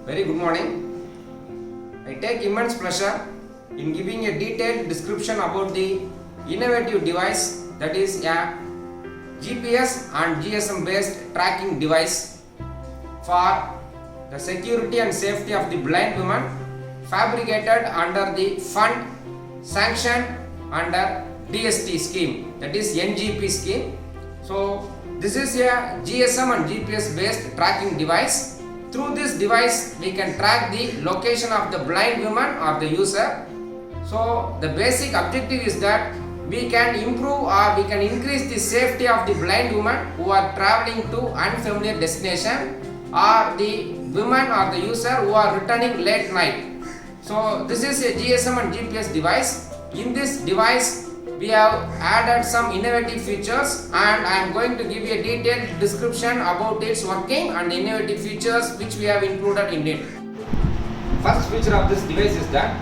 Very good morning. I take immense pleasure in giving a detailed description about the innovative device, that is a GPS and GSM based tracking device for the security and safety of the blind women, fabricated under the fund sanctioned under DST scheme, that is NGP scheme. So this is a GSM and GPS based tracking device. Through this device we can track the location of the blind woman or the user. So the basic objective is that we can improve or we can increase the safety of the blind women who are traveling to unfamiliar destination, or the women or the user who are returning late night. So this is a GSM and GPS device. In this device we have added some innovative features, and I am going to give you a detailed description about its working and innovative features which we have included in it. First feature of this device is that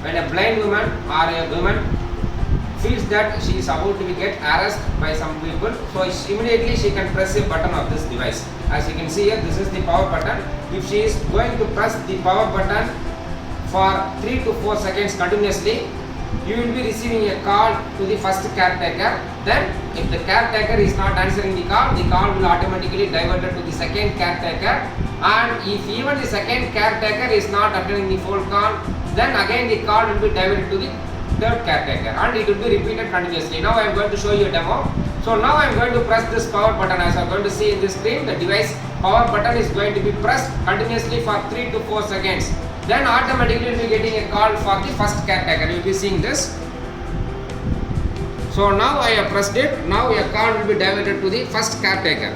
when a blind woman or a woman feels that she is about to get harassed by some people, so immediately she can press a button of this device. As you can see here, this is the power button. If she is going to press the power button for 3 to 4 seconds continuously, you will be receiving a call to the first caretaker. Then if the caretaker is not answering the call will automatically diverted to the second caretaker, and if even the second caretaker is not attending the phone call, then again the call will be diverted to the third caretaker, and it will be repeated continuously. Now I am going to show you a demo. So now I am going to press this power button. As I am going to see in this screen, the device power button is going to be pressed continuously for 3 to 4 seconds. Then automatically you will be getting a call for the first caretaker. You will be seeing this. So now I have pressed it. Now a call will be diverted to the first caretaker.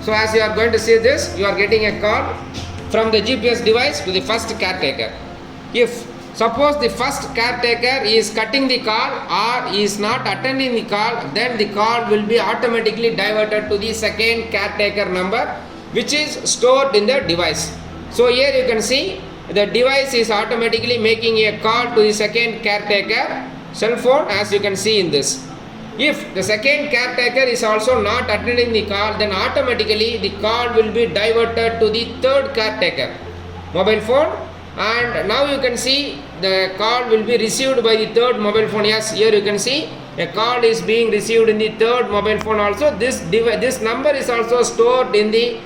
So as you are going to see this, you are getting a call from the GPS device to the first caretaker. If suppose the first caretaker is cutting the call or is not attending the call, then the call will be automatically diverted to the second caretaker number, which is stored in the device. So here you can see the device is automatically making a call to the second caretaker cell phone, as you can see in this. If the second caretaker is also not attending the call, then automatically the call will be diverted to the third caretaker mobile phone, and now you can see the call will be received by the third mobile phone. Yes, here you can see a call is being received in the third mobile phone also. This number is also stored in the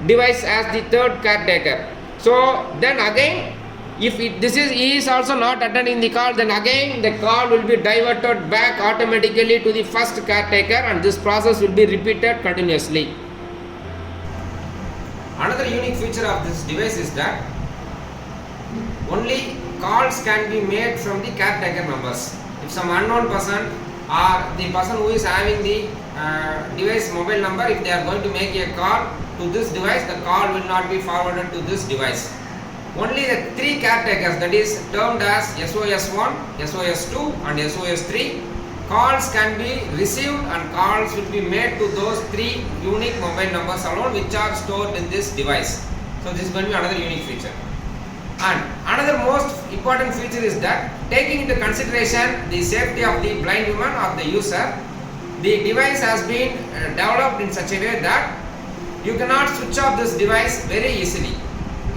device as the third caretaker. So then again, if he is also not attending the call, then again the call will be diverted back automatically to the first caretaker, and this process will be repeated continuously. Another unique feature of this device is that only calls can be made from the caretaker numbers. If some unknown person or the person who is having the device mobile number, if they are going to make a call to this device, the call will not be forwarded to this device. Only the 3 caretakers, that is termed as SOS1, SOS2 and SOS3, calls can be received, and calls will be made to those 3 unique mobile numbers alone, which are stored in this device. So this is going to be another unique feature. And another most important feature is that, taking into consideration the safety of the blind woman or the user, the device has been developed in such a way that you cannot switch off this device very easily.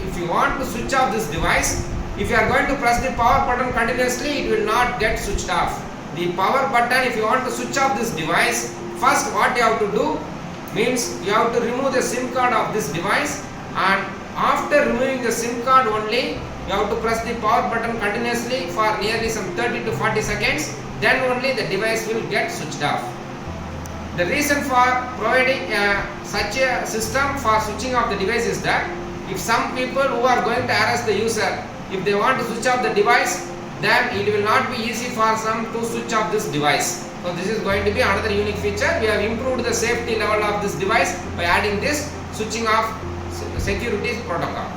If you want to switch off this device, if you are going to press the power button continuously, it will not get switched off. The power button, if you want to switch off this device, first what you have to do means you have to remove the SIM card of this device, and after removing the SIM card only, you have to press the power button continuously for nearly some 30 to 40 seconds, then only the device will get switched off. The reason for providing such a system for switching off the device is that if some people who are going to harass the user, if they want to switch off the device, then it will not be easy for some to switch off this device. So this is going to be another unique feature. We have improved the safety level of this device by adding this switching off security protocol.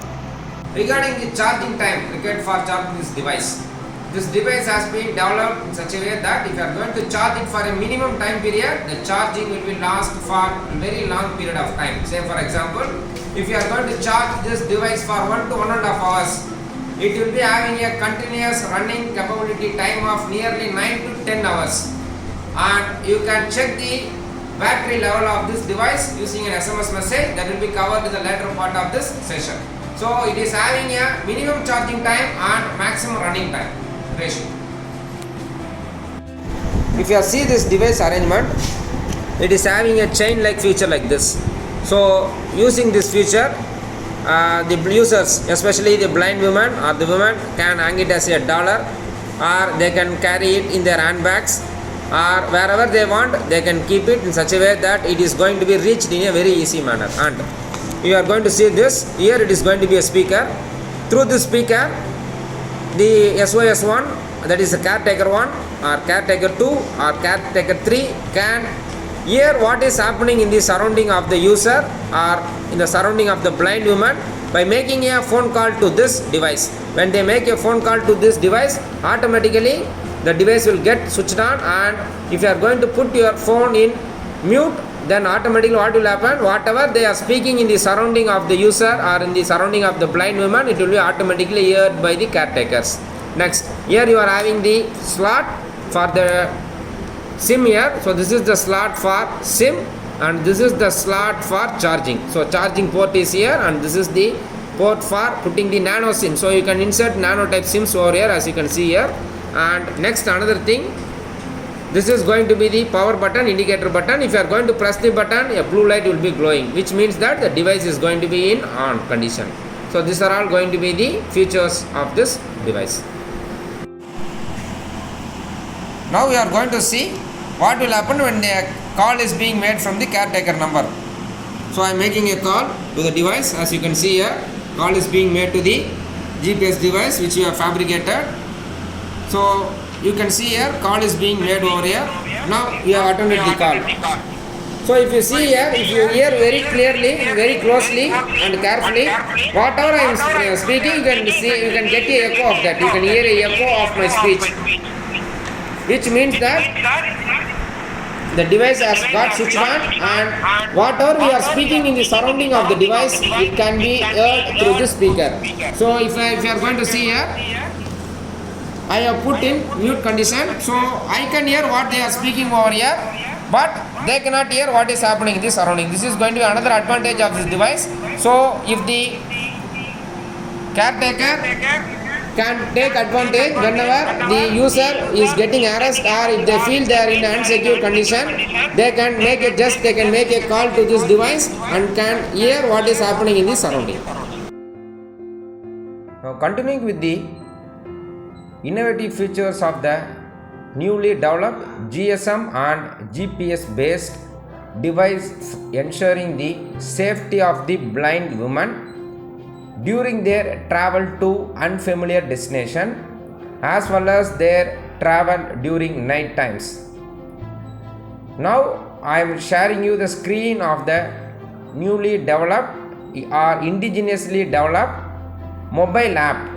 Regarding the charging time required for charging this device has been developed in such a way that if you are going to charge it for a minimum time period, the charging will be last for a very long period of time. Say for example, if you are going to charge this device for 1 to 1.5 hours, it will be having a continuous running capability time of nearly 9 to 10 hours. And you can check the battery level of this device using an SMS message that will be covered in the later part of this session. So it is having a minimum charging time and maximum running time ratio. If you see this device arrangement, it is having a chain like feature like this. So using this feature, the users, especially the blind women or the women, can hang it as a dollar, or they can carry it in their handbags, or wherever they want they can keep it in such a way that it is going to be reached in a very easy manner. And you are going to see this here, it is going to be a speaker. Through this speaker, the SOS1, that is the caretaker 1 or caretaker 2 or caretaker 3, can hear what is happening in the surrounding of the user or in the surrounding of the blind woman by making a phone call to this device. When they make a phone call to this device, automatically the device will get switched on, and if you are going to put your phone in mute, then automatically what will happen, whatever they are speaking in the surrounding of the user or in the surrounding of the blind woman, it will be automatically heard by the caretakers. Next, here you are having the slot for the SIM here. So this is the slot for SIM and this is the slot for charging. So charging port is here, and this is the port for putting the nano SIM. So you can insert nano type SIMs over here, as you can see here. And next, another thing, this is going to be the power button, indicator button. If you are going to press the button, a blue light will be glowing, which means that the device is going to be in on condition. So these are all going to be the features of this device. Now we are going to see what will happen when the call is being made from the caretaker number. So I am making a call to the device. As you can see here, call is being made to the GPS device which we have fabricated. So you can see here, call is being made over here. Now we have attended the call. So if you see here, if you hear very clearly, very closely and carefully, whatever I am speaking, you can see, you can get an echo of that. You can hear an echo of my speech, which means that the device has got switched on, and whatever we are speaking in the surrounding of the device, it can be heard through this speaker. So if you are going to see here, I have put in mute condition, so I can hear what they are speaking over here, but they cannot hear what is happening in the surrounding. This is going to be another advantage of this device. So if the caretaker can take advantage whenever the user is getting harassed, or if they feel they are in an unsecure condition, they can make a call to this device and can hear what is happening in the surrounding. Now continuing with the innovative features of the newly developed GSM and GPS based device ensuring the safety of the blind women during their travel to unfamiliar destination, as well as their travel during night times. Now I am sharing you the screen of the newly developed or indigenously developed mobile app,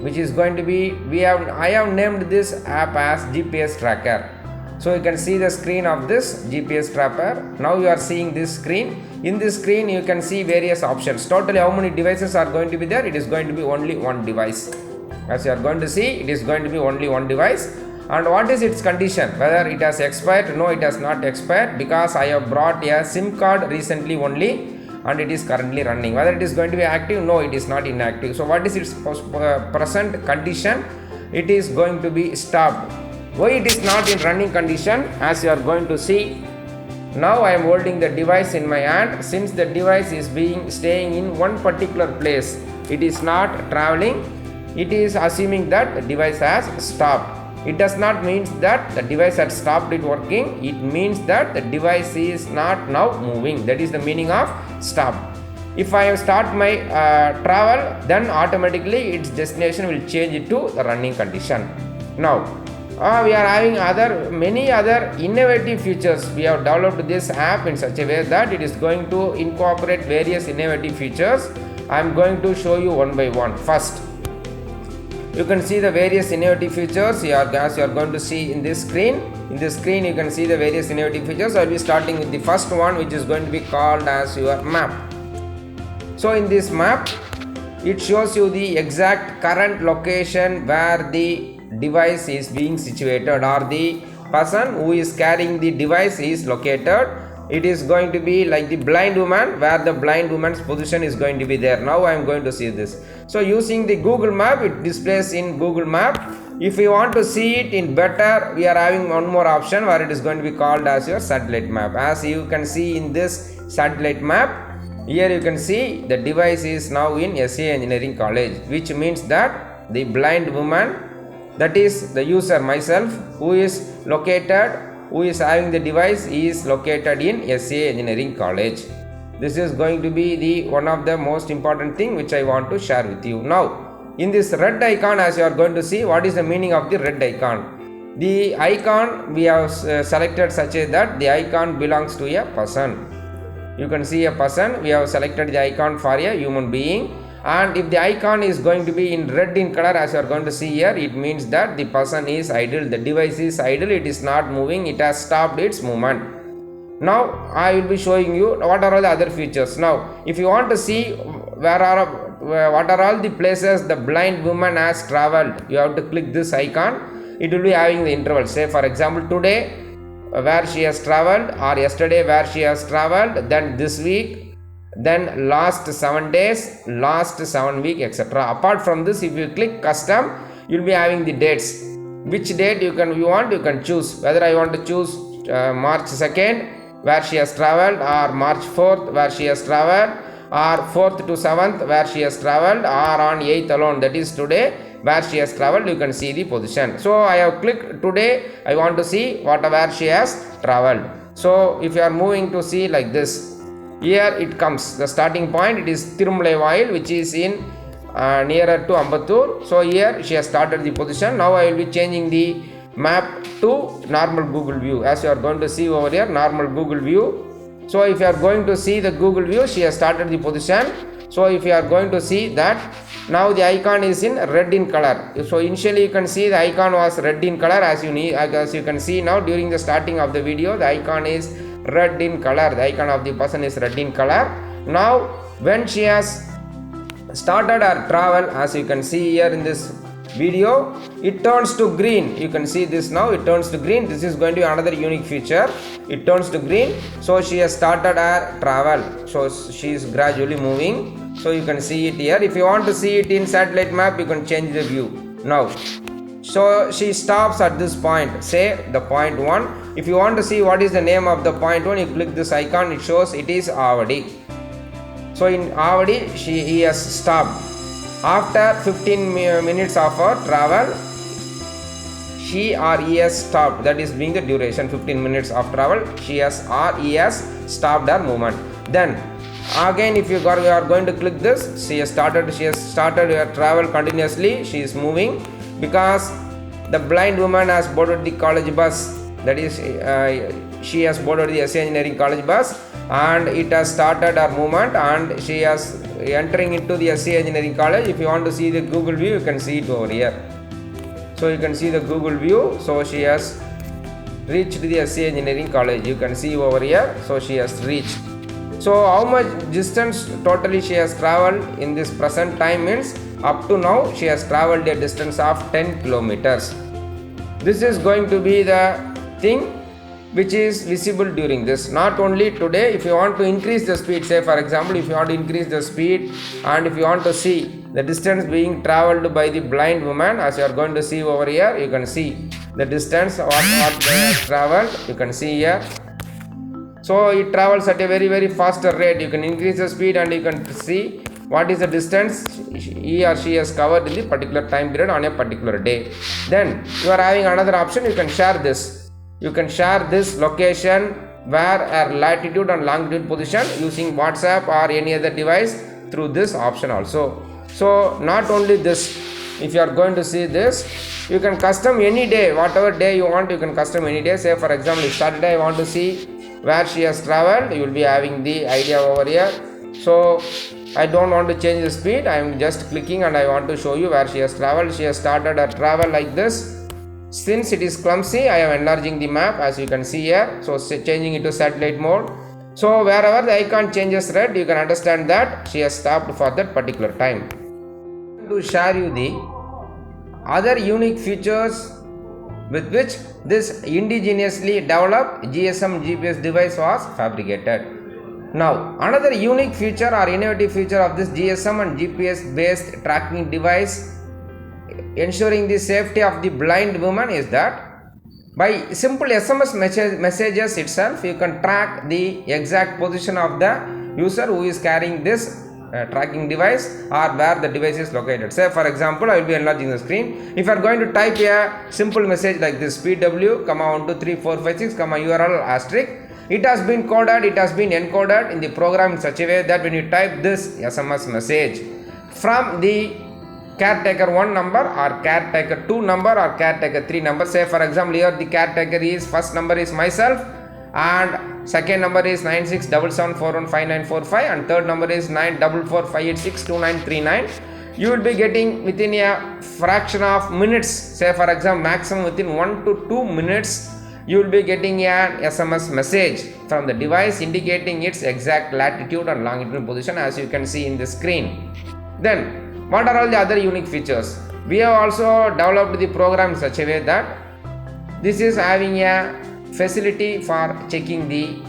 which is going to be, I have named this app as GPS tracker. So you can see the screen of this GPS tracker. Now you are seeing this screen. In this screen you can see various options. Totally how many devices are going to be there? It is going to be only one device. As you are going to see, it is going to be only one device. And what is its condition? Whether it has expired? No, it has not expired, because I have brought a SIM card recently only, and it is currently running. Whether it is going to be active? No, it is not inactive. So what is its present condition? It is going to be stopped. Why it is not in running condition? As you are going to see, now I am holding the device in my hand. Since the device is staying in one particular place, it is not traveling, it is assuming that the device has stopped. It does not mean that the device had stopped it working. It means that the device is not now moving. That is the meaning of stop. If I start my travel, then automatically its destination will change it to the running condition. Now we are having many other innovative features. We have developed this app in such a way that it is going to incorporate various innovative features. I am going to show you one by one. First, you can see the various innovative features as you are going to see in this screen. In this screen you can see the various innovative features. I will be starting with the first one, which is going to be called as your map. So in this map, it shows you the exact current location where the device is being situated, or the person who is carrying the device is located, it is going to be like the blind woman, where the blind woman's position is going to be there. Now I am going to see this. So using the Google Map, it displays in Google Map. If you want to see it in better, we are having one more option where it is going to be called as your satellite map. As you can see in this satellite map, here you can see the device is now in SA Engineering College, which means that the blind woman, that is the user myself, who is having the device, is located in SA Engineering College. This is going to be the one of the most important thing which I want to share with you. Now in this red icon, as you are going to see, what is the meaning of the red icon? The icon we have selected such as that the icon belongs to a person. You can see a person, we have selected the icon for a human being, and if the icon is going to be in red in color, as you are going to see here, it means that the person is idle, the device is idle, it is not moving, it has stopped its movement. Now I will be showing you what are all the other features. Now if you want to see what are all the places the blind woman has traveled, you have to click this icon. It will be having the interval. Say for example, today where she has traveled, or yesterday where she has traveled, then this week, then last 7 days, last 7 weeks, etc. Apart from this, if you click custom, you will be having the dates. Which date you can choose, whether I want to choose March 2nd where she has traveled, or March 4th where she has traveled, or 4th to 7th where she has traveled, or on 8th alone, that is today, where she has traveled. You can see the position. So I have clicked today, I want to see where she has traveled. So if you are moving to see like this, here it comes, the starting point, it is Tirumalaivayil, which is in nearer to Ambattur. So here she has started the position. Now I will be changing the map to normal Google view. As you are going to see over here, normal Google view. So if you are going to see the Google view, she has started the position. So if you are going to see that, now the icon is in red in color. So initially you can see the icon was red in color. As you can see now, during the starting of the video, the icon is red in color. The icon of the person is red in color. Now when she has started her travel, as you can see here in this video, it turns to green. You can see this now, it turns to green. This is going to be another unique feature. It turns to green. So she has started her travel. So she is gradually moving. So you can see it here. If you want to see it in satellite map, you can change the view now. So she stops at this point, say the point 1. If you want to see what is the name of the point 1, you click this icon, it shows it is Avadi. So in Avadi, he has stopped. After 15 minutes of her travel, she or he has stopped. That is being the duration, 15 minutes of travel, she has or he has stopped her movement. Then again, if you are going to click this, she has started her travel continuously. She is moving because the blind woman has boarded the college bus. That is, she has boarded the SA Engineering College bus, and it has started her movement, and she is entering into the SA Engineering College. If you want to see the Google view, you can see it over here. So you can see the Google view. So she has reached the SA Engineering College. You can see over here. So she has reached. So how much distance totally she has traveled in this present time means, up to now she has traveled a distance of 10 kilometers. This is going to be the thing which is visible during this. Not only today, if you want to increase the speed, say for example, if you want to increase the speed, and if you want to see the distance being traveled by the blind woman, as you are going to see over here, you can see the distance what they have traveled. You can see here. So it travels at a very, very faster rate. You can increase the speed and you can see what is the distance he or she has covered in the particular time period on a particular day. Then you are having another option, you can share this. You can share this location where a latitude and longitude position using WhatsApp or any other device through this option also. So not only this, if you are going to see this, you can custom any day, whatever day you want, you can custom any day. Say for example, if Saturday I want to see where she has traveled, you will be having the idea over here. So I don't want to change the speed, I am just clicking and I want to show you where she has traveled. She has started her travel like this. Since it is clumsy, I am enlarging the map as you can see here. So changing it to satellite mode. So wherever the icon changes red, you can understand that she has stopped for that particular time. To share you the other unique features with which this indigenously developed GSM GPS device was fabricated. Now, another unique feature or innovative feature of this GSM and GPS based tracking device ensuring the safety of the blind woman is that by simple SMS messages itself, you can track the exact position of the user who is carrying this tracking device or where the device is located. Say for example, I will be enlarging the screen. If you are going to type a simple message like this PW, 123456, URL asterisk, it has been coded, it has been encoded in the program in such a way that when you type this SMS message from the caretaker 1 number or caretaker 2 number or caretaker 3 number, say for example here the caretaker is first number is myself and second number is 9677415945 and third number is 94458629939, you will be getting within a fraction of minutes, say for example maximum within 1 to 2 minutes, you will be getting an SMS message from the device indicating its exact latitude and longitude position as you can see in the screen. Then what are all the other unique features? We have also developed the program in such a way that this is having a facility for checking the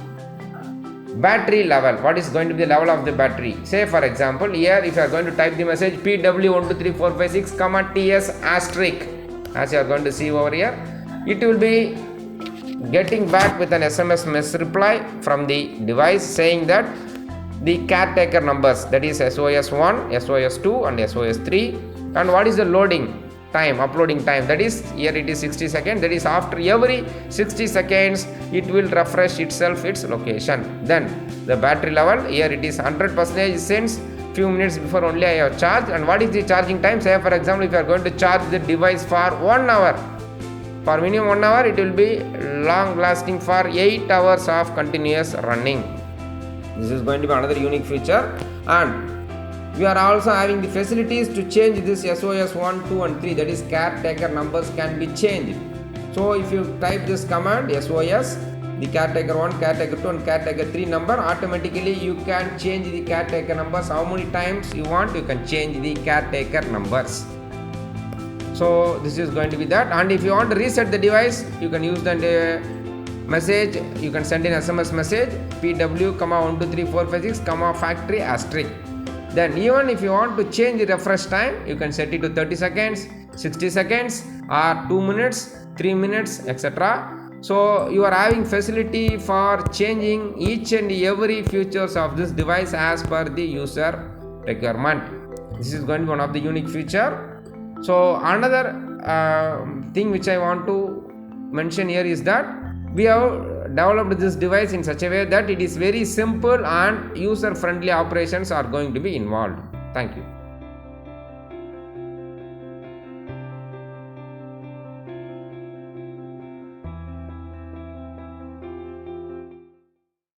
battery level. What is going to be the level of the battery? Say for example here if you are going to type the message PW123456, TS asterisk, as you are going to see over here, it will be getting back with an SMS reply from the device saying that the caretaker numbers, that is SOS1, SOS2 and SOS3, and what is the loading time, uploading time, that is here it is 60 seconds, that is after every 60 seconds it will refresh itself its location. Then the battery level, here it is 100% since few minutes before only I have charged. And what is the charging time? Say for example if you are going to charge the device for 1 hour, for minimum 1 hour, it will be long lasting for 8 hours of continuous running. This is going to be another unique feature, and we are also having the facilities to change this SOS 1, 2 and 3, that is caretaker numbers can be changed. So if you type this command SOS, the caretaker 1, caretaker 2 and caretaker 3 number, automatically you can change the caretaker numbers. How many times you want, you can change the caretaker numbers. So this is going to be that. And if you want to reset the device, you can use the message, you can send an SMS message PW, 123456, factory asterisk. Then even if you want to change the refresh time, you can set it to 30 seconds, 60 seconds or 2 minutes, 3 minutes, etc. So you are having facility for changing each and every features of this device as per the user requirement. This is going to be one of the unique feature. So another thing which I want to mention here is that we have developed this device in such a way that it is very simple and user friendly operations are going to be involved. Thank you.